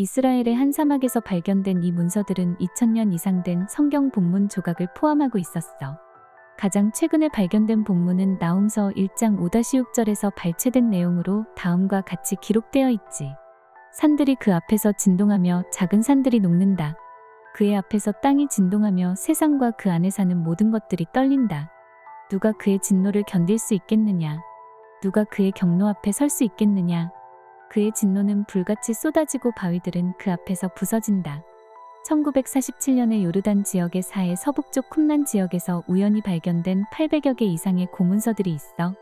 이스라엘의 한 사막에서 발견된 이 문서들은 2000년 이상 된 성경 본문 조각을 포함하고 있었어. 가장 최근에 발견된 본문은 나훔서 1장 5-6절에서 발췌된 내용으로 다음과 같이 기록되어 있지. 산들이 그 앞에서 진동하며 작은 산들이 녹는다. 그의 앞에서 땅이 진동하며 세상과 그 안에 사는 모든 것들이 떨린다. 누가 그의 진노를 견딜 수 있겠느냐? 누가 그의 경노 앞에 설 수 있겠느냐? 그의 진노는 불같이 쏟아지고 바위들은 그 앞에서 부서진다. 1947년에 요르단 지역의 사해 서북쪽 쿰란 지역에서 우연히 발견된 800여 개 이상의 고문서들이 있어.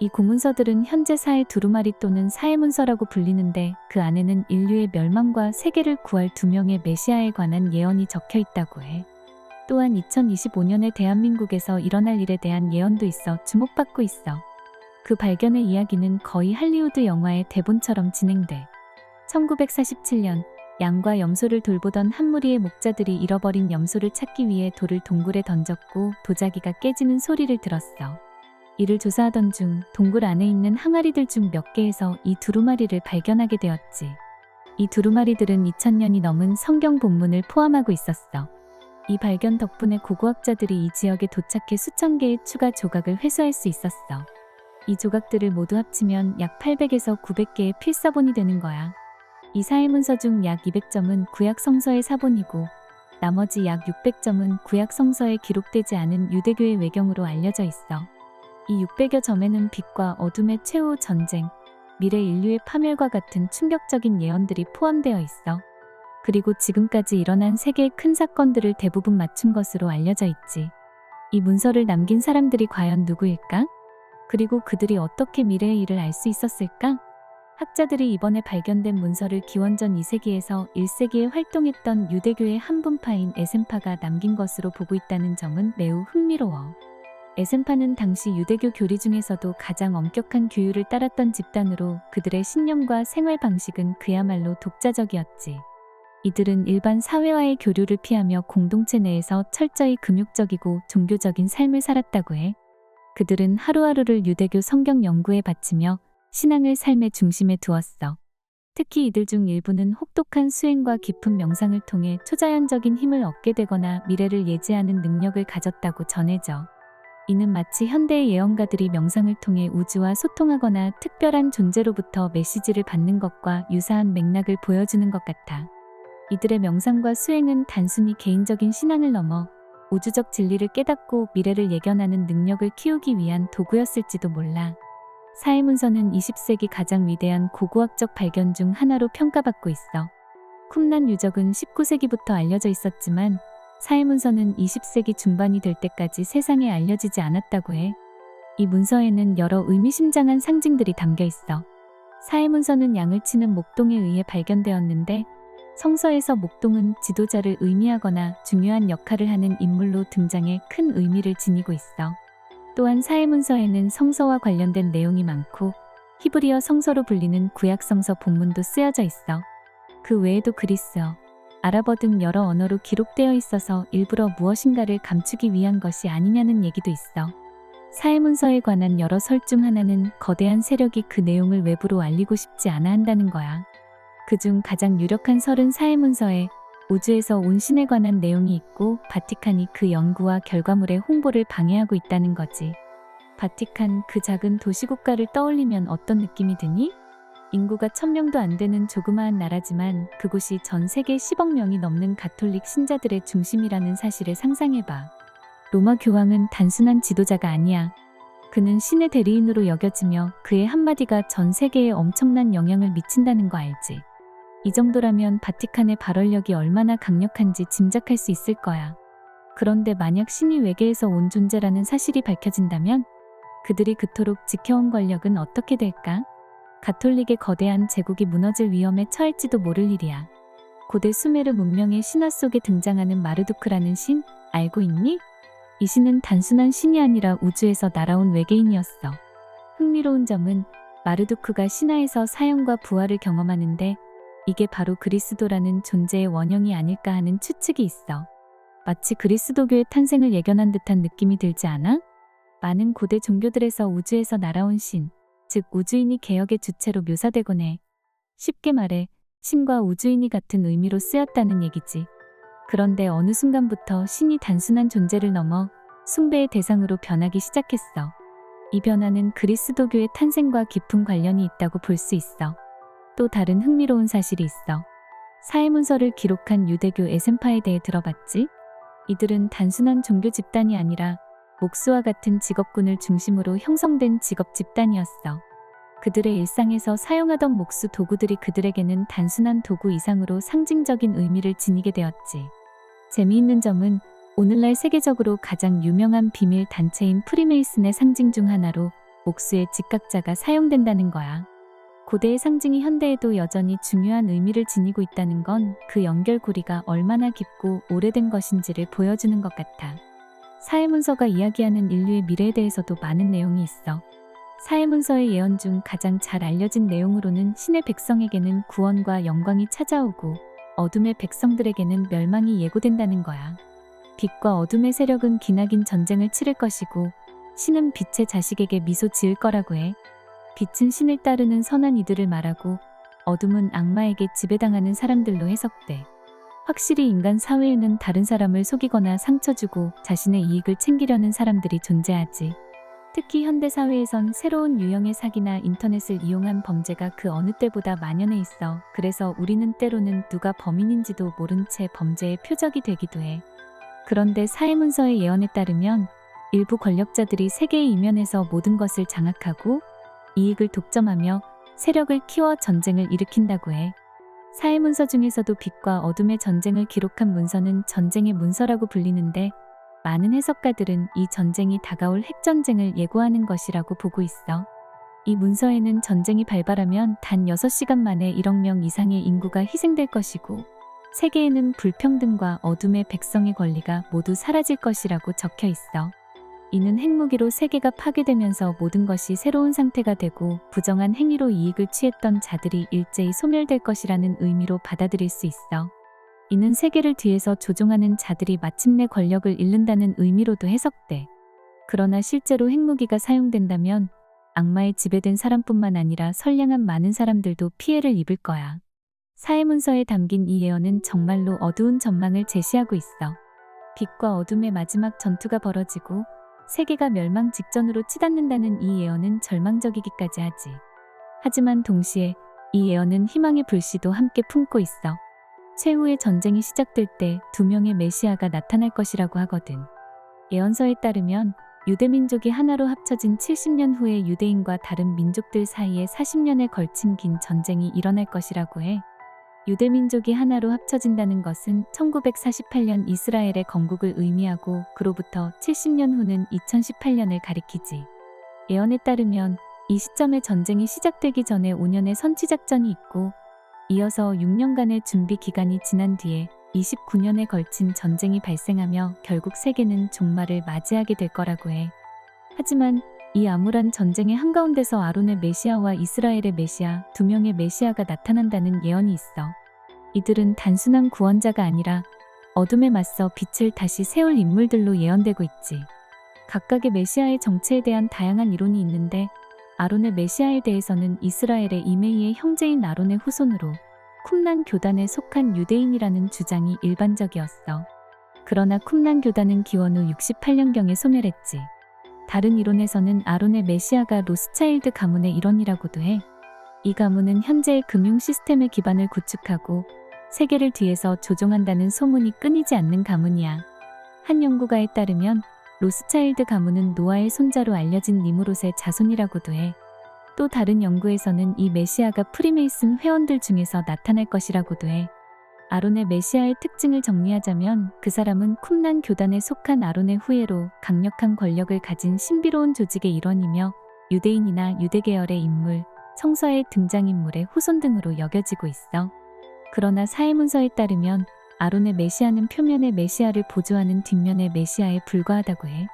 이 고문서들은 현재 사해 두루마리 또는 사해문서라고 불리는데 그 안에는 인류의 멸망과 세계를 구할 2명의 메시아에 관한 예언이 적혀 있다고 해. 또한 2025년에 대한민국에서 일어날 일에 대한 예언도 있어 주목받고 있어. 그 발견의 이야기는 거의 할리우드 영화의 대본처럼 진행돼. 1947년 양과 염소를 돌보던 한 무리의 목자들이 잃어버린 염소를 찾기 위해 돌을 동굴에 던졌고 도자기가 깨지는 소리를 들었어. 이를 조사하던 중 동굴 안에 있는 항아리들 중 몇 개에서 이 두루마리를 발견하게 되었지. 이 두루마리들은 2000년이 넘은 성경 본문을 포함하고 있었어. 이 발견 덕분에 고고학자들이 이 지역에 도착해 수천 개의 추가 조각을 회수할 수 있었어. 이 조각들을 모두 합치면 약 800에서 900개의 필사본이 되는 거야. 이 사해문서 중 약 200점은 구약 성서의 사본이고 나머지 약 600점은 구약 성서에 기록되지 않은 유대교의 외경으로 알려져 있어. 이 600여 점에는 빛과 어둠의 최후 전쟁, 미래 인류의 파멸과 같은 충격적인 예언들이 포함되어 있어. 그리고 지금까지 일어난 세계의 큰 사건들을 대부분 맞춘 것으로 알려져 있지. 이 문서를 남긴 사람들이 과연 누구일까? 그리고 그들이 어떻게 미래의 일을 알 수 있었을까? 학자들이 이번에 발견된 문서를 기원전 2세기에서 1세기에 활동했던 유대교의 한 분파인 에센파가 남긴 것으로 보고 있다는 점은 매우 흥미로워. 에센파는 당시 유대교 교리 중에서도 가장 엄격한 규율을 따랐던 집단으로 그들의 신념과 생활 방식은 그야말로 독자적이었지. 이들은 일반 사회와의 교류를 피하며 공동체 내에서 철저히 금욕적이고 종교적인 삶을 살았다고 해. 그들은 하루하루를 유대교 성경 연구에 바치며 신앙을 삶의 중심에 두었어. 특히 이들 중 일부는 혹독한 수행과 깊은 명상을 통해 초자연적인 힘을 얻게 되거나 미래를 예지하는 능력을 가졌다고 전해져. 이는 마치 현대의 예언가들이 명상을 통해 우주와 소통하거나 특별한 존재로부터 메시지를 받는 것과 유사한 맥락을 보여주는 것 같아. 이들의 명상과 수행은 단순히 개인적인 신앙을 넘어 우주적 진리를 깨닫고 미래를 예견하는 능력을 키우기 위한 도구였을지도 몰라. 사해문서는 20세기 가장 위대한 고고학적 발견 중 하나로 평가받고 있어. 쿰란 유적은 19세기부터 알려져 있었지만 사해문서는 20세기 중반이 될 때까지 세상에 알려지지 않았다고 해. 이 문서에는 여러 의미심장한 상징들이 담겨 있어. 사해문서는 양을 치는 목동에 의해 발견되었는데 성서에서 목동은 지도자를 의미하거나 중요한 역할을 하는 인물로 등장해 큰 의미를 지니고 있어. 또한 사해문서에는 성서와 관련된 내용이 많고 히브리어 성서로 불리는 구약 성서 본문도 쓰여져 있어. 그 외에도 그리스어, 아랍어 등 여러 언어로 기록되어 있어서 일부러 무엇인가를 감추기 위한 것이 아니냐는 얘기도 있어. 사해문서에 관한 여러 설 중 하나는 거대한 세력이 그 내용을 외부로 알리고 싶지 않아 한다는 거야. 그중 가장 유력한 설은 사해문서에 우주에서 온 신에 관한 내용이 있고 바티칸이 그 연구와 결과물의 홍보를 방해하고 있다는 거지. 바티칸, 그 작은 도시국가를 떠올리면 어떤 느낌이 드니? 인구가 1000명도 안 되는 조그마한 나라지만 그곳이 전 세계 10억 명이 넘는 가톨릭 신자들의 중심이라는 사실을 상상해봐. 로마 교황은 단순한 지도자가 아니야. 그는 신의 대리인으로 여겨지며 그의 한마디가 전 세계에 엄청난 영향을 미친다는 거 알지? 이 정도라면 바티칸의 발언력이 얼마나 강력한지 짐작할 수 있을 거야. 그런데 만약 신이 외계에서 온 존재라는 사실이 밝혀진다면 그들이 그토록 지켜온 권력은 어떻게 될까? 가톨릭의 거대한 제국이 무너질 위험에 처할지도 모를 일이야. 고대 수메르 문명의 신화 속에 등장하는 마르두크라는 신, 알고 있니? 이 신은 단순한 신이 아니라 우주에서 날아온 외계인이었어. 흥미로운 점은 마르두크가 신화에서 사형과 부활을 경험하는데 이게 바로 그리스도라는 존재의 원형이 아닐까 하는 추측이 있어. 마치 그리스도교의 탄생을 예견한 듯한 느낌이 들지 않아? 많은 고대 종교들에서 우주에서 날아온 신, 즉 우주인이 개혁의 주체로 묘사되곤 해. 쉽게 말해 신과 우주인이 같은 의미로 쓰였다는 얘기지. 그런데 어느 순간부터 신이 단순한 존재를 넘어 숭배의 대상으로 변하기 시작했어. 이 변화는 그리스도교의 탄생과 깊은 관련이 있다고 볼 수 있어. 또 다른 흥미로운 사실이 있어. 사해문서를 기록한 유대교 에센파에 대해 들어봤지? 이들은 단순한 종교 집단이 아니라 목수와 같은 직업군을 중심으로 형성된 직업 집단이었어. 그들의 일상에서 사용하던 목수 도구들이 그들에게는 단순한 도구 이상으로 상징적인 의미를 지니게 되었지. 재미있는 점은 오늘날 세계적으로 가장 유명한 비밀 단체인 프리메이슨의 상징 중 하나로 목수의 직각자가 사용된다는 거야. 고대의 상징이 현대에도 여전히 중요한 의미를 지니고 있다는 건 그 연결고리가 얼마나 깊고 오래된 것인지를 보여주는 것 같아. 사해문서가 이야기하는 인류의 미래에 대해서도 많은 내용이 있어. 사해문서의 예언 중 가장 잘 알려진 내용으로는 신의 백성에게는 구원과 영광이 찾아오고 어둠의 백성들에게는 멸망이 예고된다는 거야. 빛과 어둠의 세력은 기나긴 전쟁을 치를 것이고 신은 빛의 자식에게 미소 지을 거라고 해. 빛은 신을 따르는 선한 이들을 말하고 어둠은 악마에게 지배당하는 사람들로 해석돼. 확실히 인간 사회에는 다른 사람을 속이거나 상처 주고 자신의 이익을 챙기려는 사람들이 존재하지. 특히 현대 사회에선 새로운 유형의 사기나 인터넷을 이용한 범죄가 그 어느 때보다 만연해 있어. 그래서 우리는 때로는 누가 범인인지도 모른 채 범죄의 표적이 되기도 해. 그런데 사해문서의 예언에 따르면 일부 권력자들이 세계의 이면에서 모든 것을 장악하고 이익을 독점하며 세력을 키워 전쟁을 일으킨다고 해. 사해문서 중에서도 빛과 어둠의 전쟁을 기록한 문서는 전쟁의 문서라고 불리는데 많은 해석가들은 이 전쟁이 다가올 핵전쟁을 예고하는 것이라고 보고 있어. 이 문서에는 전쟁이 발발하면 단 6시간 만에 1억 명 이상의 인구가 희생될 것이고 세계에는 불평등과 어둠의 백성의 권리가 모두 사라질 것이라고 적혀 있어. 이는 핵무기로 세계가 파괴되면서 모든 것이 새로운 상태가 되고 부정한 행위로 이익을 취했던 자들이 일제히 소멸될 것이라는 의미로 받아들일 수 있어. 이는 세계를 뒤에서 조종하는 자들이 마침내 권력을 잃는다는 의미로도 해석돼. 그러나 실제로 핵무기가 사용된다면 악마에 지배된 사람뿐만 아니라 선량한 많은 사람들도 피해를 입을 거야. 사해문서에 담긴 이 예언은 정말로 어두운 전망을 제시하고 있어. 빛과 어둠의 마지막 전투가 벌어지고 세계가 멸망 직전으로 치닫는다는 이 예언은 절망적이기까지 하지. 하지만 동시에 이 예언은 희망의 불씨도 함께 품고 있어. 최후의 전쟁이 시작될 때 2명의 메시아가 나타날 것이라고 하거든. 예언서에 따르면 유대민족이 하나로 합쳐진 70년 후에 유대인과 다른 민족들 사이에 40년에 걸친 긴 전쟁이 일어날 것이라고 해. 유대민족이 하나로 합쳐진다는 것은 1948년 이스라엘의 건국을 의미하고 그로부터 70년 후는 2018년을 가리키지. 예언에 따르면 이 시점에 전쟁이 시작되기 전에 5년의 선취작전이 있고 이어서 6년간의 준비 기간이 지난 뒤에 29년에 걸친 전쟁이 발생하며 결국 세계는 종말을 맞이하게 될 거라고 해. 하지만 이 암울한 전쟁의 한가운데서 아론의 메시아와 이스라엘의 메시아 2명의 메시아가 나타난다는 예언이 있어. 이들은 단순한 구원자가 아니라 어둠에 맞서 빛을 다시 세울 인물들로 예언되고 있지. 각각의 메시아의 정체에 대한 다양한 이론이 있는데 아론의 메시아에 대해서는 이스라엘의 이메이의 형제인 아론의 후손으로 쿰란 교단에 속한 유대인이라는 주장이 일반적이었어. 그러나 쿰란 교단은 기원 후 68년경에 소멸했지. 다른 이론에서는 아론의 메시아가 로스차일드 가문의 일원이라고도 해. 이 가문은 현재의 금융 시스템의 기반을 구축하고 세계를 뒤에서 조종한다는 소문이 끊이지 않는 가문이야. 한 연구가에 따르면 로스차일드 가문은 노아의 손자로 알려진 니무롯의 자손이라고도 해. 또 다른 연구에서는 이 메시아가 프리메이슨 회원들 중에서 나타날 것이라고도 해. 아론의 메시아의 특징을 정리하자면 그 사람은 쿰란 교단에 속한 아론의 후예로 강력한 권력을 가진 신비로운 조직의 일원이며 유대인이나 유대계열의 인물, 성서의 등장인물의 후손 등으로 여겨지고 있어. 그러나 사해문서에 따르면 아론의 메시아는 표면의 메시아를 보조하는 뒷면의 메시아에 불과하다고 해.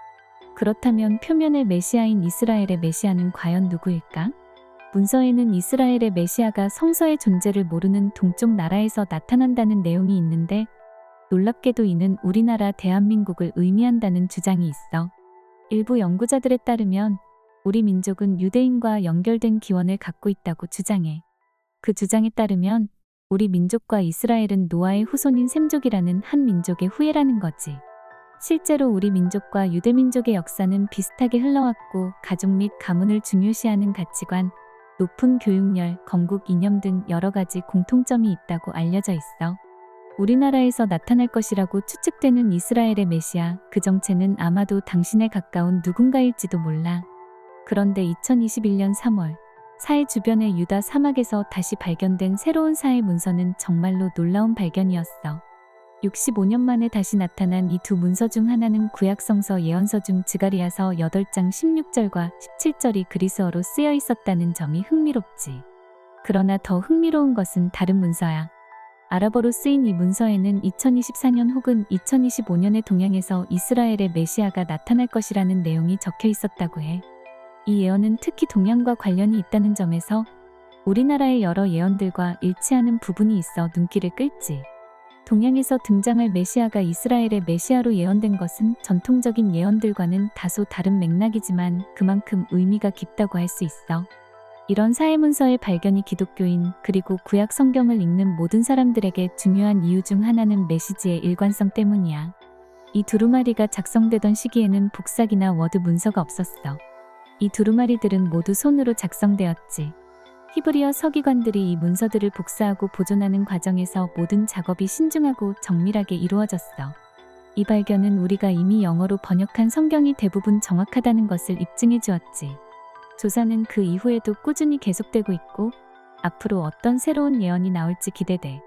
그렇다면 표면의 메시아인 이스라엘의 메시아는 과연 누구일까? 문서에는 이스라엘의 메시아가 성서의 존재를 모르는 동쪽 나라에서 나타난다는 내용이 있는데 놀랍게도 이는 우리나라 대한민국을 의미한다는 주장이 있어. 일부 연구자들에 따르면 우리 민족은 유대인과 연결된 기원을 갖고 있다고 주장해. 그 주장에 따르면 우리 민족과 이스라엘은 노아의 후손인 셈족이라는 한 민족의 후예라는 거지. 실제로 우리 민족과 유대민족의 역사는 비슷하게 흘러왔고 가족 및 가문을 중요시하는 가치관, 높은 교육열, 건국 이념 등 여러 가지 공통점이 있다고 알려져 있어. 우리나라에서 나타날 것이라고 추측되는 이스라엘의 메시아, 그 정체는 아마도 당신에 가까운 누군가일지도 몰라. 그런데 2021년 3월, 사해 주변의 유다 사막에서 다시 발견된 새로운 사해 문서는 정말로 놀라운 발견이었어. 65년 만에 다시 나타난 이 두 문서 중 하나는 구약성서 예언서 중 스가랴서 8장 16절과 17절이 그리스어로 쓰여 있었다는 점이 흥미롭지. 그러나 더 흥미로운 것은 다른 문서야. 아랍어로 쓰인 이 문서에는 2024년 혹은 2025년의 동양에서 이스라엘의 메시아가 나타날 것이라는 내용이 적혀 있었다고 해. 이 예언은 특히 동양과 관련이 있다는 점에서 우리나라의 여러 예언들과 일치하는 부분이 있어 눈길을 끌지. 동양에서 등장할 메시아가 이스라엘의 메시아로 예언된 것은 전통적인 예언들과는 다소 다른 맥락이지만 그만큼 의미가 깊다고 할 수 있어. 이런 사해문서의 발견이 기독교인 그리고 구약 성경을 읽는 모든 사람들에게 중요한 이유 중 하나는 메시지의 일관성 때문이야. 이 두루마리가 작성되던 시기에는 복사기나 워드 문서가 없었어. 이 두루마리들은 모두 손으로 작성되었지. 히브리어 서기관들이 이 문서들을 복사하고 보존하는 과정에서 모든 작업이 신중하고 정밀하게 이루어졌어. 이 발견은 우리가 이미 영어로 번역한 성경이 대부분 정확하다는 것을 입증해 주었지. 조사는 그 이후에도 꾸준히 계속되고 있고 앞으로 어떤 새로운 예언이 나올지 기대돼.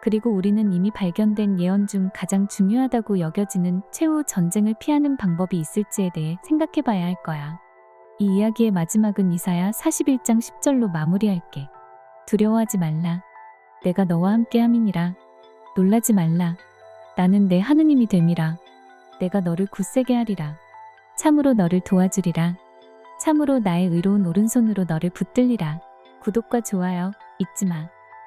그리고 우리는 이미 발견된 예언 중 가장 중요하다고 여겨지는 최후 전쟁을 피하는 방법이 있을지에 대해 생각해 봐야 할 거야. 이 이야기의 마지막은 이사야 41장 10절로 마무리할게. 두려워하지 말라. 내가 너와 함께 함이니라. 놀라지 말라. 나는 내 하느님이 됨이라. 내가 너를 굳세게 하리라. 참으로 너를 도와주리라. 참으로 나의 의로운 오른손으로 너를 붙들리라. 구독과 좋아요 잊지 마.